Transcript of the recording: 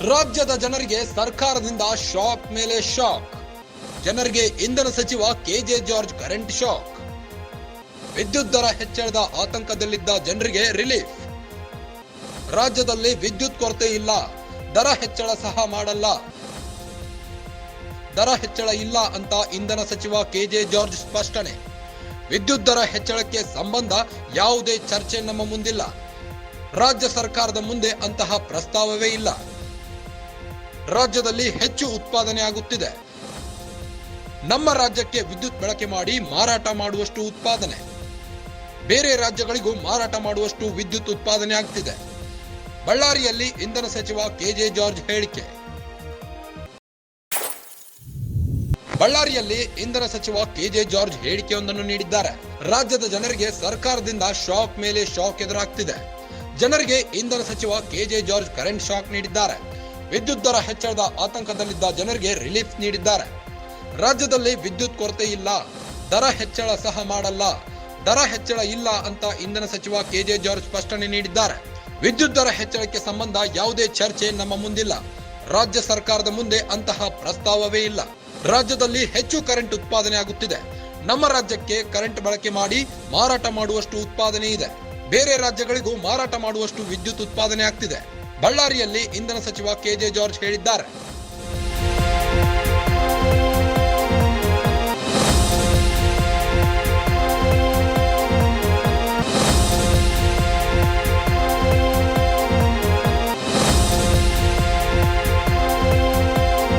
ರಾಜ್ಯದ ಜನರಿಗೆ ಸರ್ಕಾರದಿಂದ ಶಾಕ್ ಮೇಲೆ ಶಾಕ್. ಜನರಿಗೆ ಇಂಧನ ಸಚಿವ ಕೆಜೆ ಜಾರ್ಜ್ ಕರೆಂಟ್ ಶಾಕ್. ವಿದ್ಯುತ್ ದರ ಹೆಚ್ಚಳದ ಆತಂಕದಲ್ಲಿದ್ದ ಜನರಿಗೆ ರಿಲೀಫ್. ರಾಜ್ಯದಲ್ಲಿ ವಿದ್ಯುತ್ ಕೊರತೆ ಇಲ್ಲ, ದರ ಹೆಚ್ಚಳ ಸಹ ಮಾಡಲ್ಲ. ದರ ಹೆಚ್ಚಳ ಇಲ್ಲ ಅಂತ ಇಂಧನ ಸಚಿವ ಕೆಜೆ ಜಾರ್ಜ್ ಸ್ಪಷ್ಟನೆ. ವಿದ್ಯುತ್ ದರ ಹೆಚ್ಚಳಕ್ಕೆ ಸಂಬಂಧ ಯಾವುದೇ ಚರ್ಚೆ ನಮ್ಮ ಮುಂದಿಲ್ಲ. ರಾಜ್ಯ ಸರ್ಕಾರದ ಮುಂದೆ ಅಂತಹ ಪ್ರಸ್ತಾವವೇ ಇಲ್ಲ. ರಾಜ್ಯದಲ್ಲಿ ಹೆಚ್ಚು ಉತ್ಪಾದನೆ ಆಗುತ್ತಿದೆ. ನಮ್ಮ ರಾಜ್ಯಕ್ಕೆ ವಿದ್ಯುತ್ ಬಳಕೆ ಮಾಡಿ ಮಾರಾಟ ಮಾಡುವಷ್ಟು ಉತ್ಪಾದನೆ, ಬೇರೆ ರಾಜ್ಯಗಳಿಗೂ ಮಾರಾಟ ಮಾಡುವಷ್ಟು ವಿದ್ಯುತ್ ಉತ್ಪಾದನೆ ಆಗ್ತಿದೆ. ಬಳ್ಳಾರಿಯಲ್ಲಿ ಇಂಧನ ಸಚಿವ ಕೆಜೆ ಜಾರ್ಜ್ ಹೇಳಿಕೆ. ಬಳ್ಳಾರಿಯಲ್ಲಿ ಇಂಧನ ಸಚಿವ ಕೆಜೆ ಜಾರ್ಜ್ ಹೇಳಿಕೆಯೊಂದನ್ನು ನೀಡಿದ್ದಾರೆ. ರಾಜ್ಯದ ಜನರಿಗೆ ಸರ್ಕಾರದಿಂದ ಶಾಕ್ ಮೇಲೆ ಶಾಕ್ ಎದುರಾಗ್ತಿದೆ. ಜನರಿಗೆ ಇಂಧನ ಸಚಿವ ಕೆಜೆ ಜಾರ್ಜ್ ಕರೆಂಟ್ ಶಾಕ್ ನೀಡಿದ್ದಾರೆ. ವಿದ್ಯುತ್ ದರ ಹೆಚ್ಚಳದ ಆತಂಕದಲ್ಲಿದ್ದ ಜನರಿಗೆ ರಿಲೀಫ್ ನೀಡಿದ್ದಾರೆ. ರಾಜ್ಯದಲ್ಲಿ ವಿದ್ಯುತ್ ಕೊರತೆ ಇಲ್ಲ, ದರ ಹೆಚ್ಚಳ ಸಹ ಮಾಡಲ್ಲ. ದರ ಹೆಚ್ಚಳ ಇಲ್ಲ ಅಂತ ಇಂಧನ ಸಚಿವ ಕೆಜೆ ಜಾರ್ಜ್ ಸ್ಪಷ್ಟನೆ ನೀಡಿದ್ದಾರೆ. ವಿದ್ಯುತ್ ದರ ಹೆಚ್ಚಳಕ್ಕೆ ಸಂಬಂಧ ಯಾವುದೇ ಚರ್ಚೆ ನಮ್ಮ ಮುಂದಿಲ್ಲ. ರಾಜ್ಯ ಸರ್ಕಾರದ ಮುಂದೆ ಅಂತಹ ಪ್ರಸ್ತಾವವೇ ಇಲ್ಲ. ರಾಜ್ಯದಲ್ಲಿ ಹೆಚ್ಚು ಕರೆಂಟ್ ಉತ್ಪಾದನೆ ಆಗುತ್ತಿದೆ. ನಮ್ಮ ರಾಜ್ಯಕ್ಕೆ ಕರೆಂಟ್ ಬಳಕೆ ಮಾಡಿ ಮಾರಾಟ ಮಾಡುವಷ್ಟು ಉತ್ಪಾದನೆ ಇದೆ. ಬೇರೆ ರಾಜ್ಯಗಳಿಗೂ ಮಾರಾಟ ಮಾಡುವಷ್ಟು ವಿದ್ಯುತ್ ಉತ್ಪಾದನೆ ಆಗ್ತಿದೆ. ಬಳ್ಳಾರಿಯಲ್ಲಿ ಇಂಧನ ಸಚಿವ ಕೆಜೆ ಜಾರ್ಜ್ ಹೇಳಿದ್ದಾರೆ.